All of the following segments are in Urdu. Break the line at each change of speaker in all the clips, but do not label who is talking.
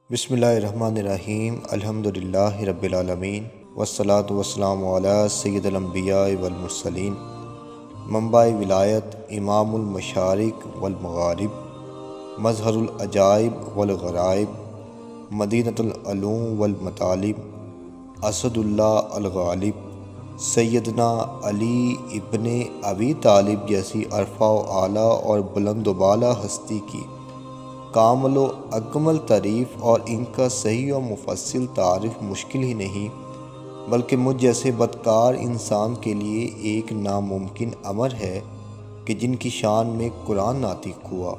بسم اللہ الرحمن الرحیم الحمدللہ رب العالمین والصلاة والسلام علی سید الانبیاء والمرسلین منبع ولایت امام المشارق والمغارب مظہر العجائب والغرائب مدینۃ العلوم والمطالب اسد اللہ الغالب سیدنا علی ابن ابی طالب جیسی عرفہ و اعلیٰ اور بلند و بالا ہستی کی کامل و اکمل تعریف اور ان کا صحیح و مفصل تعارف مشکل ہی نہیں بلکہ مجھ جیسے بدکار انسان کے لیے ایک ناممکن امر ہے کہ جن کی شان میں قرآن ناطق ہوا۔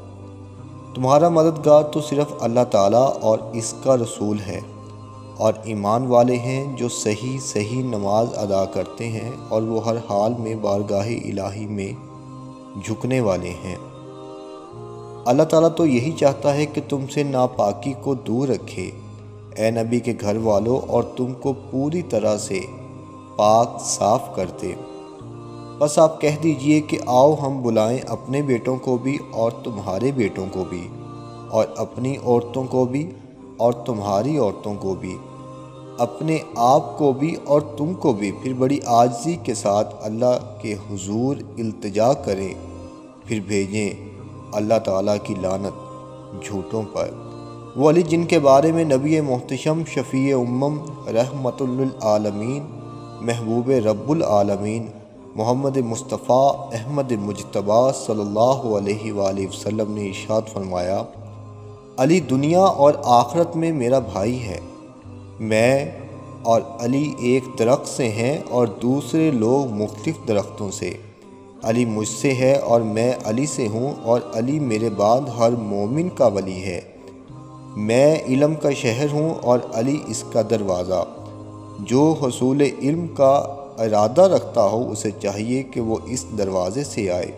تمہارا مددگار تو صرف اللہ تعالیٰ اور اس کا رسول ہے، اور ایمان والے ہیں جو صحیح نماز ادا کرتے ہیں اور وہ ہر حال میں بارگاہ الہی میں جھکنے والے ہیں۔ اللہ تعالیٰ تو یہی چاہتا ہے کہ تم سے ناپاکی کو دور رکھے، اے نبی کے گھر والوں، اور تم کو پوری طرح سے پاک صاف کر دے۔ بس آپ کہہ دیجئے کہ آؤ ہم بلائیں اپنے بیٹوں کو بھی اور تمہارے بیٹوں کو بھی، اور اپنی عورتوں کو بھی اور تمہاری عورتوں کو بھی، اپنے آپ کو بھی اور تم کو بھی، پھر بڑی عاجزی کے ساتھ اللہ کے حضور التجا کریں، پھر بھیجیں اللہ تعالیٰ کی لعنت جھوٹوں پر۔ وہ علی جن کے بارے میں نبی محتشم شفیع امم رحمت للعالمین محبوب رب العالمین محمد مصطفیٰ احمد مجتبیٰ صلی اللہ علیہ وآلہ وسلم نے ارشاد فرمایا، علی دنیا اور آخرت میں میرا بھائی ہے۔ میں اور علی ایک درخت سے ہیں اور دوسرے لوگ مختلف درختوں سے۔ علی مجھ سے ہے اور میں علی سے ہوں، اور علی میرے بعد ہر مومن کا ولی ہے۔ میں علم کا شہر ہوں اور علی اس کا دروازہ۔ جو حصول علم کا ارادہ رکھتا ہو اسے چاہیے کہ وہ اس دروازے سے آئے۔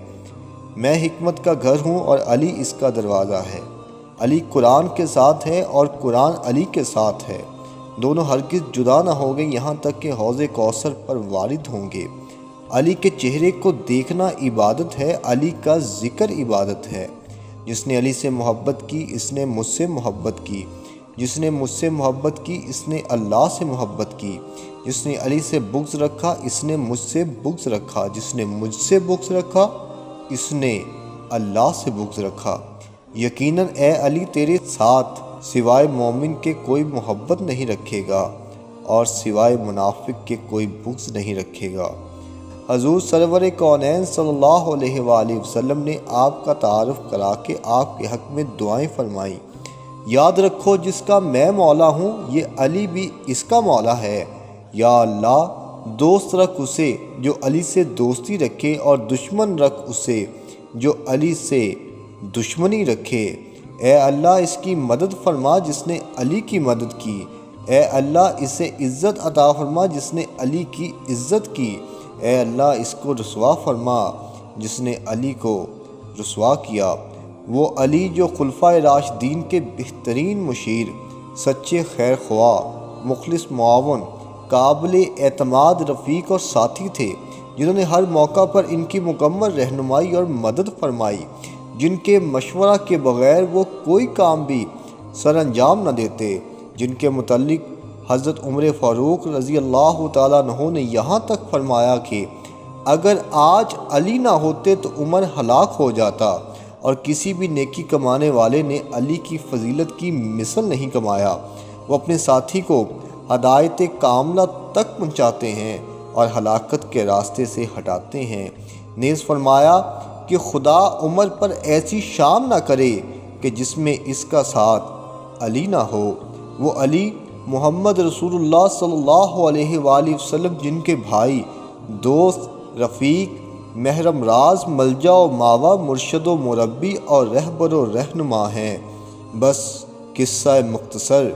میں حکمت کا گھر ہوں اور علی اس کا دروازہ ہے۔ علی قرآن کے ساتھ ہے اور قرآن علی کے ساتھ ہے، دونوں ہرگز جدا نہ ہوں گے یہاں تک کہ حوض کوثر پر وارد ہوں گے۔ علی کے چہرے کو دیکھنا عبادت ہے، علی کا ذکر عبادت ہے۔ جس نے علی سے محبت کی اس نے مجھ سے محبت کی، جس نے مجھ سے محبت کی اس نے اللہ سے محبت کی، جس نے علی سے بغض رکھا اس نے مجھ سے بغض رکھا، جس نے مجھ سے بغض رکھا اس نے اللہ سے بغض رکھا۔ یقیناً اے علی تیرے ساتھ سوائے مومن کے کوئی محبت نہیں رکھے گا اور سوائے منافق کے کوئی بغض نہیں رکھے گا۔ حضور سرور کونین صلی اللہ علیہ وآلہ وسلم نے آپ کا تعارف کرا کے آپ کے حق میں دعائیں فرمائیں۔ یاد رکھو جس کا میں مولا ہوں یہ علی بھی اس کا مولا ہے۔ یا اللہ دوست رکھ اسے جو علی سے دوستی رکھے، اور دشمن رکھ اسے جو علی سے دشمنی رکھے۔ اے اللہ اس کی مدد فرما جس نے علی کی مدد کی، اے اللہ اسے عزت عطا فرما جس نے علی کی عزت کی، اے اللہ اس کو رسوا فرما جس نے علی کو رسوا کیا۔ وہ علی جو خلفائے راشدین کے بہترین مشیر، سچے خیر خواہ، مخلص معاون، قابل اعتماد رفیق اور ساتھی تھے، جنہوں نے ہر موقع پر ان کی مکمل رہنمائی اور مدد فرمائی، جن کے مشورہ کے بغیر وہ کوئی کام بھی سر انجام نہ دیتے، جن کے متعلق حضرت عمر فاروق رضی اللہ تعالیٰ عنہ نے یہاں تک فرمایا کہ اگر آج علی نہ ہوتے تو عمر ہلاک ہو جاتا، اور کسی بھی نیکی کمانے والے نے علی کی فضیلت کی مثل نہیں کمایا۔ وہ اپنے ساتھی کو ہدایت کاملہ تک پہنچاتے ہیں اور ہلاکت کے راستے سے ہٹاتے ہیں۔ نیز فرمایا کہ خدا عمر پر ایسی شام نہ کرے کہ جس میں اس کا ساتھ علی نہ ہو۔ وہ علی محمد رسول اللہ صلی اللہ علیہ وآلہ وسلم جن کے بھائی، دوست، رفیق، محرم راز، ملجا و ماوا، مرشد و مربی اور رہبر و رہنما ہیں۔ بس قصہ مختصر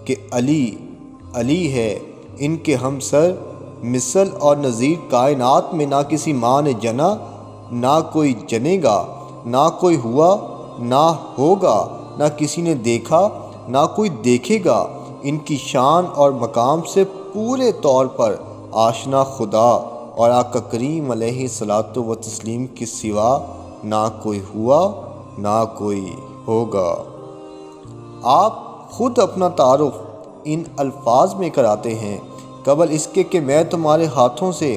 کہ علی ہے ان کے ہم سر، مثل اور نظیر کائنات میں نہ کسی ماں نے جنا، نہ کوئی جنے گا، نہ کوئی ہوا، نہ ہوگا، نہ کسی نے دیکھا، نہ کوئی دیکھے گا۔ ان کی شان اور مقام سے پورے طور پر آشنا خدا اور آقا کریم علیہ الصلاۃ والتسلیم کے سوا نہ کوئی ہوا نہ کوئی ہوگا۔ آپ خود اپنا تعارف ان الفاظ میں کراتے ہیں، قبل اس کے کہ میں تمہارے ہاتھوں سے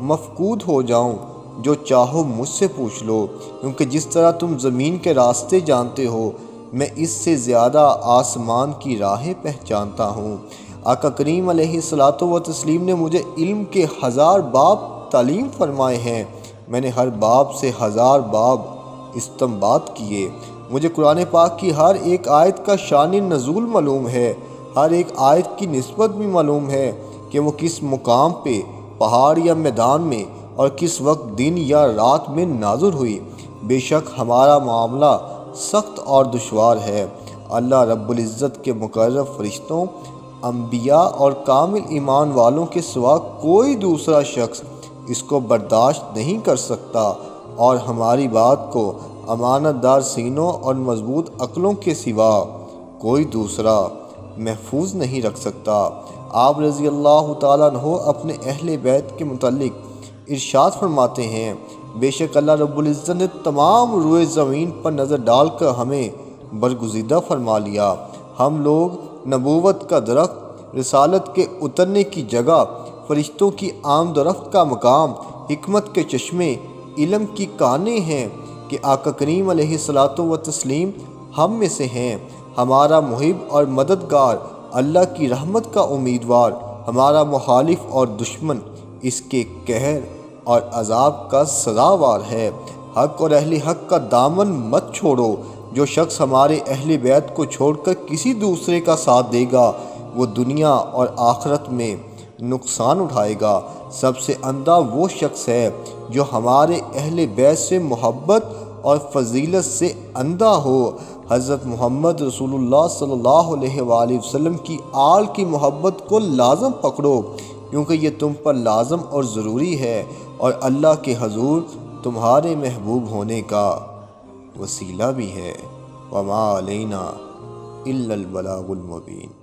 مفقود ہو جاؤں، جو چاہو مجھ سے پوچھ لو، کیونکہ جس طرح تم زمین کے راستے جانتے ہو، میں اس سے زیادہ آسمان کی راہیں پہچانتا ہوں۔ آقا کریم علیہ الصلاۃ والتسلیم نے مجھے علم کے 1000 باب تعلیم فرمائے ہیں، میں نے ہر باب سے 1000 باب استنباط کیے۔ مجھے قرآن پاک کی ہر ایک آیت کا شان نزول معلوم ہے، ہر ایک آیت کی نسبت بھی معلوم ہے کہ وہ کس مقام پہ، پہاڑ یا میدان میں، اور کس وقت دن یا رات میں نازل ہوئی۔ بے شک ہمارا معاملہ سخت اور دشوار ہے۔ اللہ رب العزت کے مقرب فرشتوں، انبیاء اور کامل ایمان والوں کے سوا کوئی دوسرا شخص اس کو برداشت نہیں کر سکتا، اور ہماری بات کو امانت دار سینوں اور مضبوط عقلوں کے سوا کوئی دوسرا محفوظ نہیں رکھ سکتا۔ آپ رضی اللہ تعالیٰ عنہ اپنے اہل بیت کے متعلق ارشاد فرماتے ہیں، بے شک اللہ رب العزت نے تمام روئے زمین پر نظر ڈال کر ہمیں برگزیدہ فرما لیا۔ ہم لوگ نبوت کا درخت، رسالت کے اترنے کی جگہ، فرشتوں کی آمد و رفت کا مقام، حکمت کے چشمے، علم کی کانیں ہیں کہ آقا کریم علیہ الصلاۃ والتسلیم ہم میں سے ہیں۔ ہمارا محب اور مددگار، اللہ کی رحمت کا امیدوار، ہمارا مخالف اور دشمن اس کے قہر اور عذاب کا سزاوار ہے۔ حق اور اہل حق کا دامن مت چھوڑو۔ جو شخص ہمارے اہل بیت کو چھوڑ کر کسی دوسرے کا ساتھ دے گا، وہ دنیا اور آخرت میں نقصان اٹھائے گا۔ سب سے اندھا وہ شخص ہے جو ہمارے اہل بیت سے محبت اور فضیلت سے اندھا ہو۔ حضرت محمد رسول اللہ صلی اللہ علیہ وآلہ وسلم کی آل کی محبت کو لازم پکڑو، کیونکہ یہ تم پر لازم اور ضروری ہے، اور اللہ کے حضور تمہارے محبوب ہونے کا وسیلہ بھی ہے۔ وما علینا الا البلاغ المبین۔